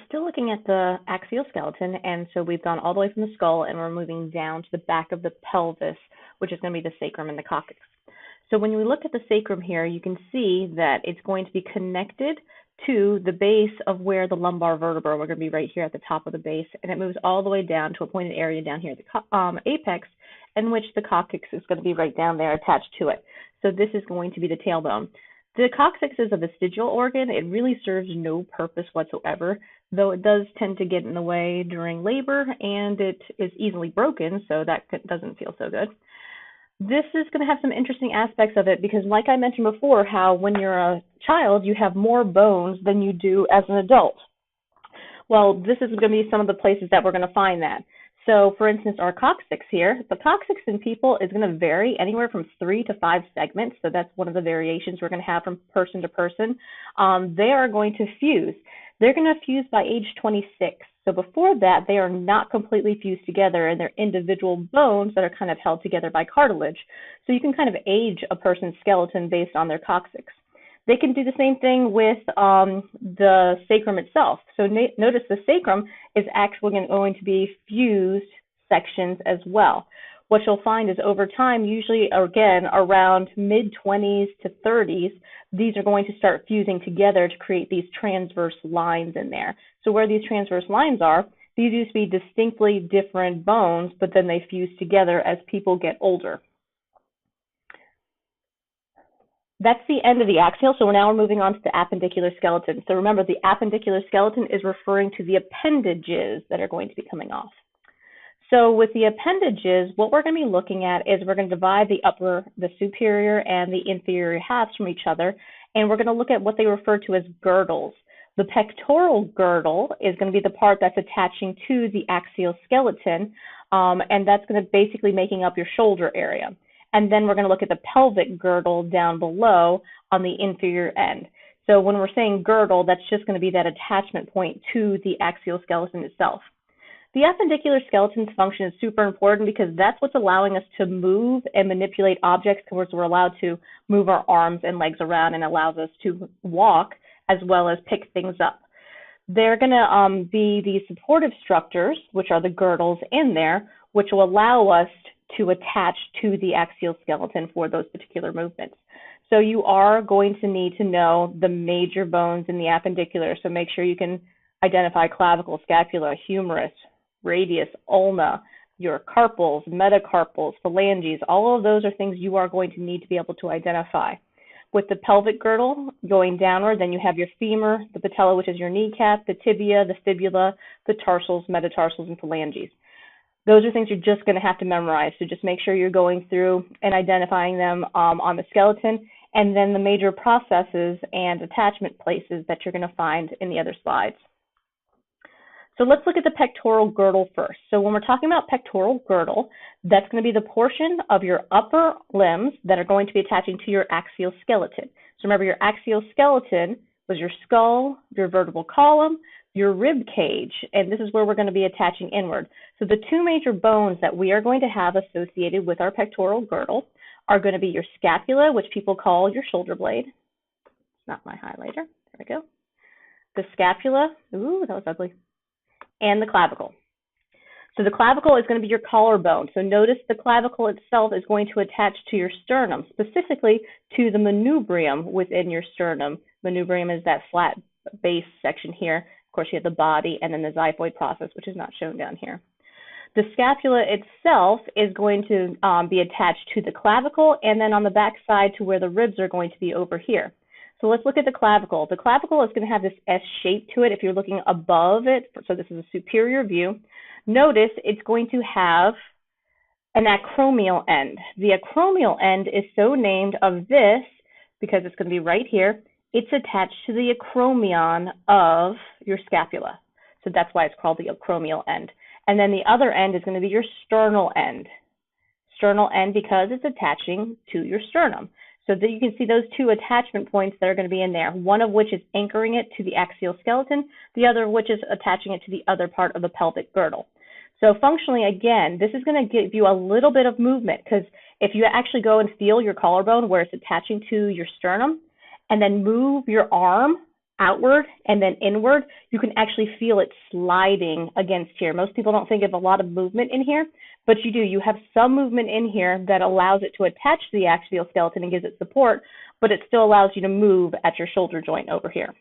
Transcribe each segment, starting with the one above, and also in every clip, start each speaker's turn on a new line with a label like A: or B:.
A: still looking at the axial skeleton, and so we've gone all the way from the skull and we're moving down to the back of the pelvis, which is going to be the sacrum and the coccyx. So when we look at the sacrum here, you can see that it's going to be connected to the base of where the lumbar vertebra, we're going to be right here at the top of the base, and it moves all the way down to a pointed area down here at the apex, in which the coccyx is going to be right down there attached to it. So this is going to be the tailbone. The coccyx is a vestigial organ. It really serves no purpose whatsoever, though it does tend to get in the way during labor, and it is easily broken, so that doesn't feel so good. This is going to have some interesting aspects of it because, like I mentioned before, how when you're a child, you have more bones than you do as an adult. Well, this is going to be some of the places that we're going to find that. So, for instance, our coccyx here, the coccyx in people is going to vary anywhere from 3 to 5 segments. So that's one of the variations we're going to have from person to person. They are going to fuse. They're going to fuse by age 26. So before that, they are not completely fused together, and they're individual bones that are kind of held together by cartilage. So you can kind of age a person's skeleton based on their coccyx. They can do the same thing with the sacrum itself. So notice the sacrum is actually going to be fused sections as well. What you'll find is over time, usually again around mid-20s to 30s, these are going to start fusing together to create these transverse lines in there. So where these transverse lines are, these used to be distinctly different bones, but then they fuse together as people get older. That's the end of the axial, so now we're moving on to the appendicular skeleton. So remember, the appendicular skeleton is referring to the appendages that are going to be coming off. So with the appendages, what we're going to be looking at is we're going to divide the superior and the inferior halves from each other, and we're going to look at what they refer to as girdles. The pectoral girdle is going to be the part that's attaching to the axial skeleton, and that's going to basically making up your shoulder area. And then we're going to look at the pelvic girdle down below on the inferior end. So when we're saying girdle, that's just going to be that attachment point to the axial skeleton itself. The appendicular skeleton's function is super important because that's what's allowing us to move and manipulate objects, because we're allowed to move our arms and legs around, and allows us to walk as well as pick things up. They're going to be the supportive structures, which are the girdles in there, which will allow us to attach to the axial skeleton for those particular movements. So you are going to need to know the major bones in the appendicular, so make sure you can identify clavicle, scapula, humerus, radius, ulna, your carpals, metacarpals, phalanges. All of those are things you are going to need to be able to identify. With the pelvic girdle going downward, then you have your femur, the patella, which is your kneecap, the tibia, the fibula, the tarsals, metatarsals, and phalanges. Those are things you're just going to have to memorize. So just make sure you're going through and identifying them on the skeleton, and then the major processes and attachment places that you're going to find in the other slides. So let's look at the pectoral girdle first. So when we're talking about pectoral girdle, that's going to be the portion of your upper limbs that are going to be attaching to your axial skeleton. So remember, your axial skeleton was your skull, your vertebral column, your rib cage, and this is where we're going to be attaching inward. So the two major bones that we are going to have associated with our pectoral girdle are going to be your scapula, which people call your shoulder blade. It's not my highlighter. There we go. The scapula, ooh, that was ugly. And the clavicle. So the clavicle is going to be your collarbone. So notice the clavicle itself is going to attach to your sternum, specifically to the manubrium within your sternum. Manubrium is that flat base section here. Of course, you have the body and then the xiphoid process, which is not shown down here. The scapula itself is going to be attached to the clavicle, and then on the back side to where the ribs are going to be over here. So let's look at the clavicle. The clavicle is going to have this S shape to it if you're looking above it. So this is a superior view. Notice it's going to have an acromial end. The acromial end is so named of this because it's going to be right here. It's attached to the acromion of your scapula. So that's why it's called the acromial end. And then the other end is going to be your sternal end. Sternal end because it's attaching to your sternum. So that you can see those two attachment points that are going to be in there, one of which is anchoring it to the axial skeleton, the other of which is attaching it to the other part of the pelvic girdle. So functionally, again, this is going to give you a little bit of movement, because if you actually go and feel your collarbone where it's attaching to your sternum, and then move your arm outward and then inward, you can actually feel it sliding against here. Most people don't think of a lot of movement in here, but you do. You have some movement in here that allows it to attach to the axial skeleton and gives it support, but it still allows you to move at your shoulder joint over here.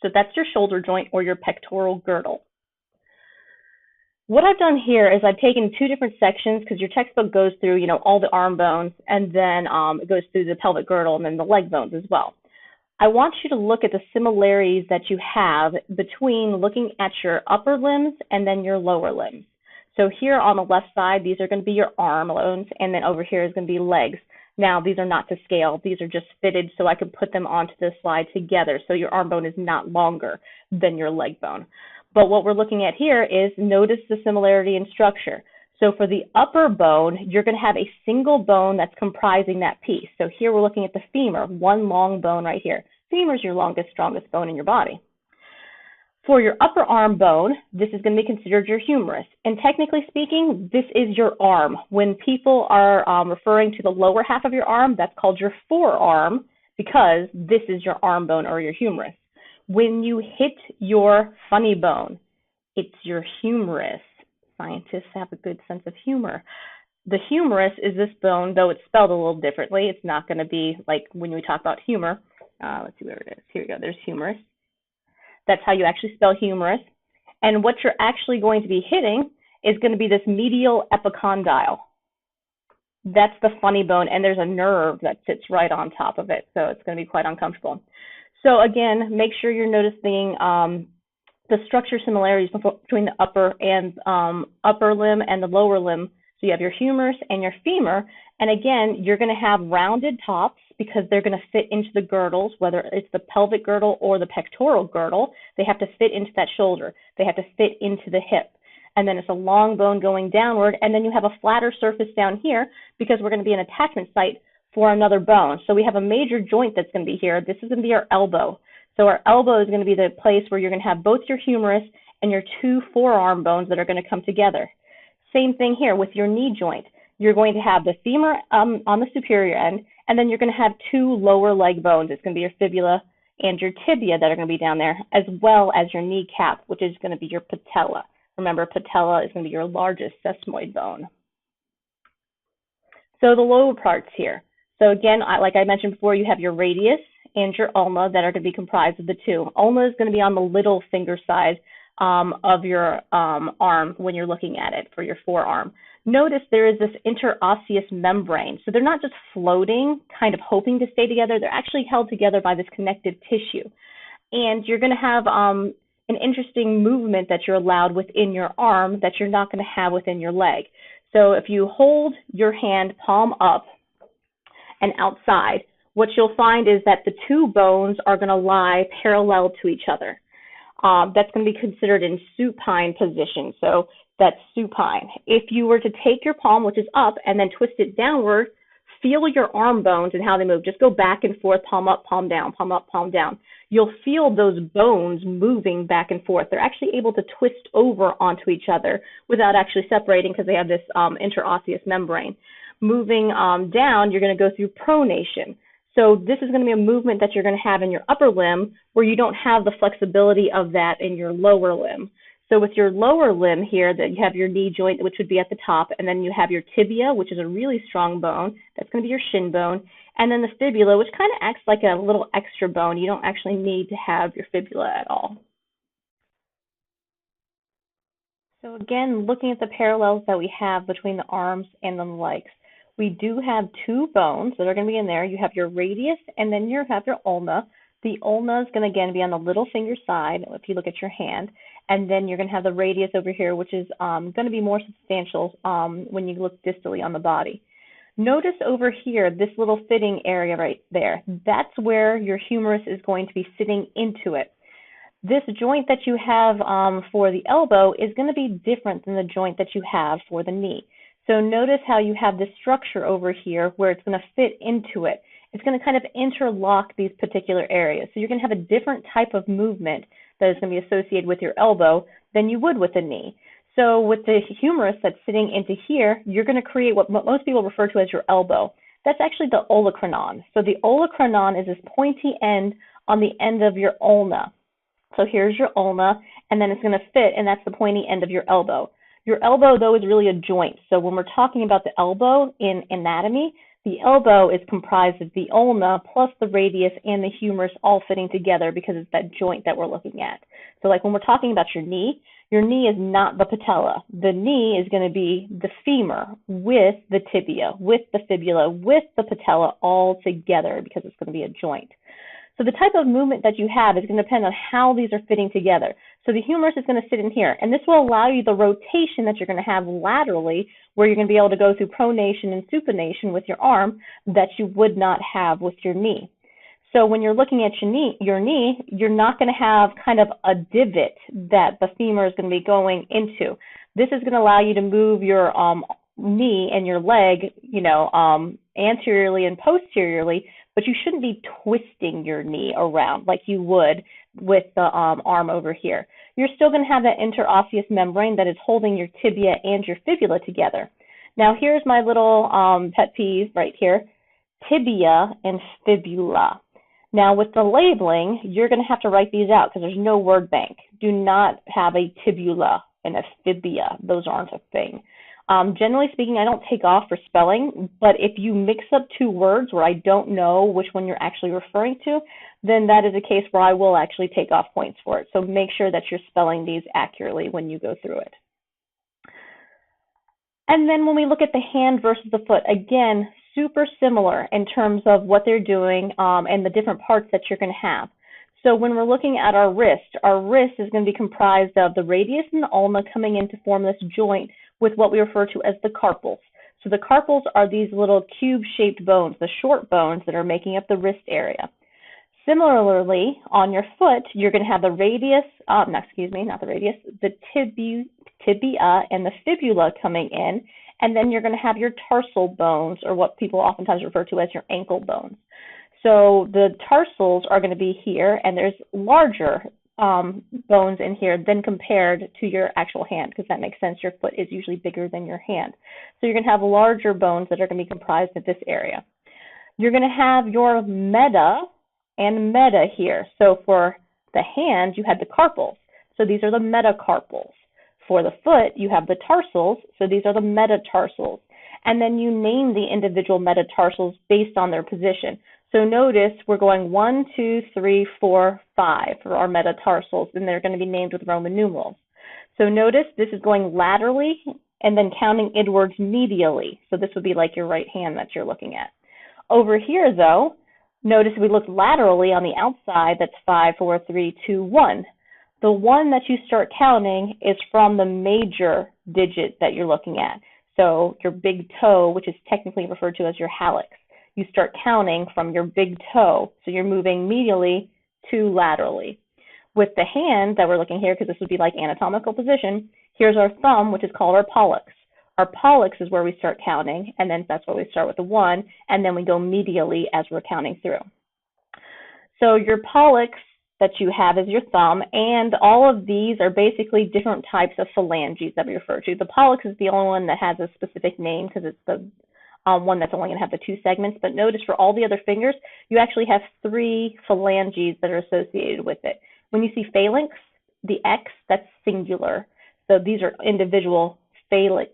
A: So that's your shoulder joint or your pectoral girdle. What I've done here is I've taken two different sections because your textbook goes through, you know, all the arm bones, and then it goes through the pelvic girdle and then the leg bones as well. I want you to look at the similarities that you have between looking at your upper limbs and then your lower limbs. So here on the left side, these are going to be your arm bones, and then over here is going to be legs. Now, these are not to scale. These are just fitted so I can put them onto the slide together, so your arm bone is not longer than your leg bone. But what we're looking at here is notice the similarity in structure. So for the upper bone, you're going to have a single bone that's comprising that piece. So here we're looking at the femur, one long bone right here. Femur is your longest, strongest bone in your body. For your upper arm bone, this is going to be considered your humerus. And technically speaking, this is your arm. When people are referring to the lower half of your arm, that's called your forearm because this is your arm bone or your humerus. When you hit your funny bone, it's your humerus. Scientists have a good sense of humor. The humerus is this bone, though it's spelled a little differently. It's not going to be like when we talk about humor. Let's see where it is. Here we go. There's humerus. That's how you actually spell humerus. And what you're actually going to be hitting is going to be this medial epicondyle. That's the funny bone, and there's a nerve that sits right on top of it, so it's going to be quite uncomfortable. So again, make sure you're noticing the structure similarities between the upper limb and the lower limb. So you have your humerus and your femur, and again, you're going to have rounded tops because they're going to fit into the girdles, whether it's the pelvic girdle or the pectoral girdle. They have to fit into that shoulder. They have to fit into the hip. And then it's a long bone going downward, and then you have a flatter surface down here because we're going to be an attachment site for another bone. So we have a major joint that's going to be here. This is going to be our elbow. So our elbow is going to be the place where you're going to have both your humerus and your two forearm bones that are going to come together. Same thing here with your knee joint. You're going to have the femur on the superior end, and then you're going to have two lower leg bones. It's going to be your fibula and your tibia that are going to be down there, as well as your kneecap, which is going to be your patella. Remember, patella is going to be your largest sesamoid bone. So the lower parts here. So again, like I mentioned before, you have your radius and your ulna that are going to be comprised of the two. Ulna is going to be on the little finger side of your arm when you're looking at it for your forearm. Notice there is this interosseous membrane. So they're not just floating, kind of hoping to stay together. They're actually held together by this connective tissue. And you're going to have an interesting movement that you're allowed within your arm that you're not going to have within your leg. So if you hold your hand palm up and outside, what you'll find is that the two bones are going to lie parallel to each other. That's going to be considered in supine position. So that's supine. If you were to take your palm, which is up, and then twist it downward, feel your arm bones and how they move. Just go back and forth, palm up, palm down, palm up, palm down. You'll feel those bones moving back and forth. They're actually able to twist over onto each other without actually separating because they have this interosseous membrane. Moving down, you're going to go through pronation. So this is going to be a movement that you're going to have in your upper limb where you don't have the flexibility of that in your lower limb. So with your lower limb here, that you have your knee joint, which would be at the top, and then you have your tibia, which is a really strong bone. That's going to be your shin bone. And then the fibula, which kind of acts like a little extra bone. You don't actually need to have your fibula at all. So again, looking at the parallels that we have between the arms and the legs, we do have two bones that are going to be in there. You have your radius, and then you have your ulna. The ulna is going to, again, be on the little finger side, if you look at your hand. And then you're going to have the radius over here, which is going to be more substantial when you look distally on the body. Notice over here, this little fitting area right there. That's where your humerus is going to be sitting into it. This joint that you have for the elbow is going to be different than the joint that you have for the knee. So notice how you have this structure over here where it's going to fit into it. It's going to kind of interlock these particular areas. So you're going to have a different type of movement that is going to be associated with your elbow than you would with the knee. So with the humerus that's sitting into here, you're going to create what most people refer to as your elbow. That's actually the olecranon. So the olecranon is this pointy end on the end of your ulna. So here's your ulna, and then it's going to fit, and that's the pointy end of your elbow. Your elbow, though, is really a joint. So when we're talking about the elbow in anatomy, the elbow is comprised of the ulna plus the radius and the humerus all fitting together because it's that joint that we're looking at. So like when we're talking about your knee is not the patella. The knee is going to be the femur with the tibia, with the fibula, with the patella all together because it's going to be a joint. So the type of movement that you have is going to depend on how these are fitting together. So the humerus is going to sit in here, and this will allow you the rotation that you're going to have laterally, where you're going to be able to go through pronation and supination with your arm that you would not have with your knee. So when you're looking at your knee, you're not going to have kind of a divot that the femur is going to be going into. This is going to allow you to move your knee and your leg, anteriorly and posteriorly, but you shouldn't be twisting your knee around like you would with the arm over here. You're still going to have that interosseous membrane that is holding your tibia and your fibula together. Now here's my little pet peeve right here, tibia and fibula. Now with the labeling, you're going to have to write these out because there's no word bank. Do not have a tibula and a fibia. Those aren't a thing. Generally speaking, I don't take off for spelling, but if you mix up two words where I don't know which one you're actually referring to, then that is a case where I will actually take off points for it. So make sure that you're spelling these accurately when you go through it. And then when we look at the hand versus the foot, again, super similar in terms of what they're doing and the different parts that you're going to have. So when we're looking at our wrist is going to be comprised of the radius and the ulna coming in to form this joint with what we refer to as the carpals. So the carpals are these little cube-shaped bones, the short bones that are making up the wrist area. Similarly, on your foot, you're going to have the radius, the tibia and the fibula coming in, and then you're going to have your tarsal bones, or what people oftentimes refer to as your ankle bones. So the tarsals are going to be here, and there's larger bones in here than compared to your actual hand, because that makes sense. Your foot is usually bigger than your hand. So you're going to have larger bones that are going to be comprised of this area. You're going to have your meta and meta here. So for the hand, you had the carpals. So these are the metacarpals. For the foot, you have the tarsals. So these are the metatarsals. And then you name the individual metatarsals based on their position. So notice we're going 1, 2, 3, 4, 5 for our metatarsals, and they're going to be named with Roman numerals. So notice this is going laterally and then counting inwards medially. So this would be like your right hand that you're looking at. Over here, though, notice we look laterally on the outside. That's 5, 4, 3, 2, 1. The one that you start counting is from the major digit that you're looking at. So your big toe, which is technically referred to as your hallux. You start counting from your big toe. So you're moving medially to laterally. With the hand that we're looking here, because this would be like anatomical position, here's our thumb, which is called our pollex. Our pollex is where we start counting, and then that's where we start with the 1, and then we go medially as we're counting through. So your pollex that you have is your thumb, and all of these are basically different types of phalanges that we refer to. The pollex is the only one that has a specific name because it's the one that's only going to have the 2 segments, but notice for all the other fingers, you actually have 3 phalanges that are associated with it. When you see phalanx, the X, that's singular. So these are individual phalanxes,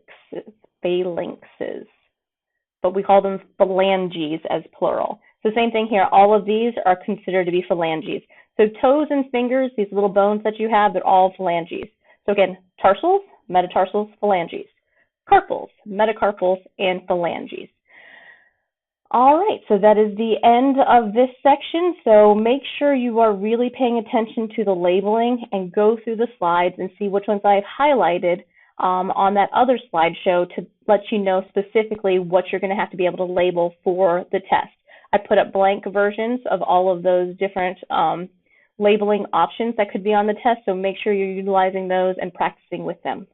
A: but we call them phalanges as plural. So same thing here, all of these are considered to be phalanges. So toes and fingers, these little bones that you have, they're all phalanges. So again, tarsals, metatarsals, phalanges. Carpals, metacarpals, and phalanges. All right, so that is the end of this section. So make sure you are really paying attention to the labeling and go through the slides and see which ones I've highlighted on that other slideshow to let you know specifically what you're going to have to be able to label for the test. I put up blank versions of all of those different labeling options that could be on the test, so make sure you're utilizing those and practicing with them.